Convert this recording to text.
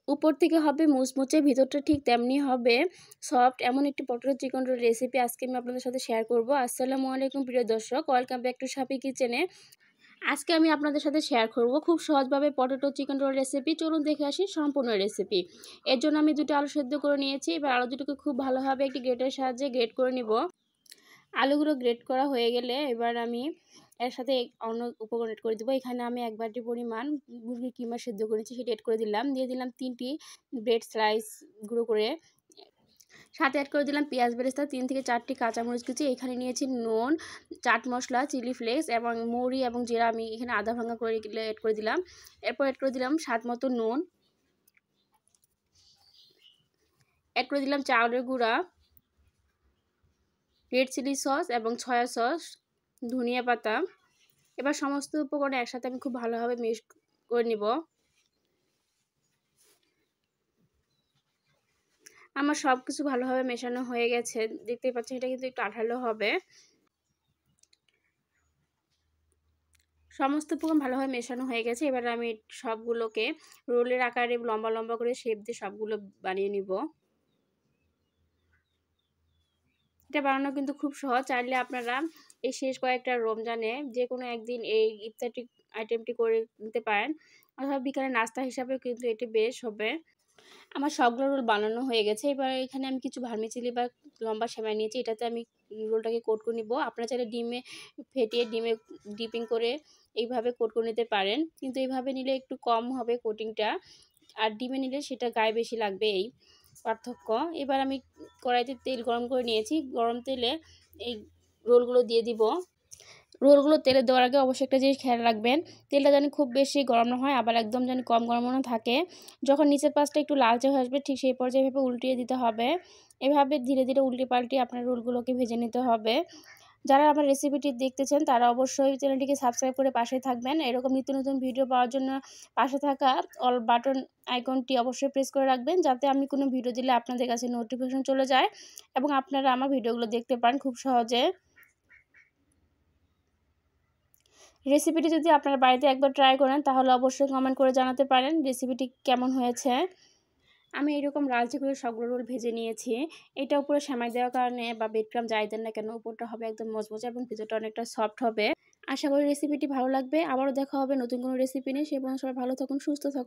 উপর থেকে হবে মুচমুচে, ভিতরটা ঠিক তেমনি হবে সফট। এমন একটি পটেটো চিকেন রোল রেসিপি আজকে আমি আপনাদের সাথে শেয়ার করব। আসসালামু আলাইকুম প্রিয় দর্শক, ওয়েলকাম ব্যাক টু সাফি কিচেনে। আজকে আমি আপনাদের সাথে শেয়ার করব খুব সহজভাবে পটেটো চিকেন রোল রেসিপি। চলুন দেখে আসি সম্পূর্ণ রেসিপি। এর জন্য আমি দুটো আলু সেদ্ধ করে নিয়েছি। এবার আলু দুটোকে খুব ভালোভাবে একটি গ্রেটারের সাহায্যে গ্রেট করে নিব। আলুগুলো গ্রেট করা হয়ে গেলে এবার আমি এর সাথে অন্য উপকরণ এড করে দেবো। এখানে আমি 1 বাটি পরিমাণ মুরগির কিমা সেদ্ধ করেছি, সেটা এড করে দিলাম। দিয়ে দিলাম 3টি ব্রেড স্লাইস গুঁড়ো করে। সাথে অ্যাড করে দিলাম পেঁয়াজ বেরেস্তা, 3 থেকে 4টি কাঁচামরিচ কুচি। এখানে নিয়েছি নুন, চাট মশলা, চিলি ফ্লেক্স এবং মৌরি এবং জিরা আমি এখানে আধা ভাঙা করে অ্যাড করে দিলাম। এরপর অ্যাড করে দিলাম স্বাদ মতো নুন, অ্যাড করে দিলাম চাউলের গুঁড়া, রেড চিলি সস এবং সয়া সস, ধনিয়া পাতা। এবার সমস্ত উপকরণ একসাথে আমি খুব ভালোভাবে মিক্স করে নিব। আমার সব কিছু ভালোভাবে মেশানো হয়ে গেছে, দেখতেই পাচ্ছেন এটা কিন্তু একটু আঠালো হবে। সমস্ত উপকরণ ভালোভাবে মেশানো হয়ে গেছে। এবার আমি সবগুলোকে রোলের আকারে লম্বা লম্বা করে শেপ দিয়ে সবগুলো বানিয়ে নিব। এটা বানানো কিন্তু খুব সহজ। চাইলে আপনারা এই শেষ কয়েকটা রমজানে যে কোনো একদিন এই ইফতারটি আইটেমটি করে নিতে পারেন, অথবা বিকালে নাস্তা হিসাবেও কিন্তু এটি বেশ হবে। আমার সবগুলো রোল বানানো হয়ে গেছে। এবার এখানে আমি কিছু ভার্মিসেলি বা লম্বা সেমাই নিয়েছি, এটাতে আমি রোলটাকে কোট করে নিব। আপনারা চাইলে ডিমে ফেটিয়ে ডিমে ডিপিং করে এইভাবে কোট করে নিতে পারেন, কিন্তু এইভাবে নিলে একটু কম হবে কোটিংটা, আর ডিমে নিলে সেটা গায়ে বেশি লাগবে, এই পার্থক্য। এবার আমি কড়াইতে তেল গরম করে নিয়েছি। গরম তেলে এই রোলগুলো দিয়ে দিব। রোলগুলো তেলে দেওয়ার আগে অবশ্যই একটা জিনিস খেয়াল রাখবেন, তেলটা যেন খুব বেশি গরম না হয়, আবার একদম যেন কম গরম না থাকে। যখন নিচের পাশটা একটু লালচে হয়ে আসবে, ঠিক সেই পর্যায়ে এভাবে উল্টিয়ে দিতে হবে। এভাবে ধীরে ধীরে উল্টে পাল্টে আপনার রোলগুলোকে ভেজে নিতে হবে। যারা আমার রেসিপিটি দেখতেছেন তারা অবশ্যই চ্যানেলটিকে সাবস্ক্রাইব করে পাশে থাকবেন। এরকম নিত্য নতুন ভিডিও পাওয়ার জন্য পাশে থাকা অল বাটন আইকনটি অবশ্যই প্রেস করে রাখবেন, যাতে আমি কোনো ভিডিও দিলে আপনাদের কাছে নোটিফিকেশন চলে যায় এবং আপনারা আমার ভিডিওগুলো দেখতে পান খুব সহজে। রেসিপিটি যদি আপনারা বাড়িতে একবার ট্রাই করেন তাহলে অবশ্যই কমেন্ট করে জানাতে পারেন রেসিপিটি কেমন হয়েছে। আমি এরকম লালচে করে সবগুলো রোল ভেজে নিয়েছি। এটা উপরে সেমাই দেওয়ার কারণে বা ব্রেডক্রাম যাই দেন না কেন, উপরটা হবে একদম মচমচে এবং ভিতরটা অনেকটা সফট হবে। আশা করি রেসিপিটি ভালো লাগবে। আবারও দেখা হবে নতুন কোনো রেসিপি নিয়ে। সে পর্যন্ত সবাই ভালো থাকুন, সুস্থ থাকুন।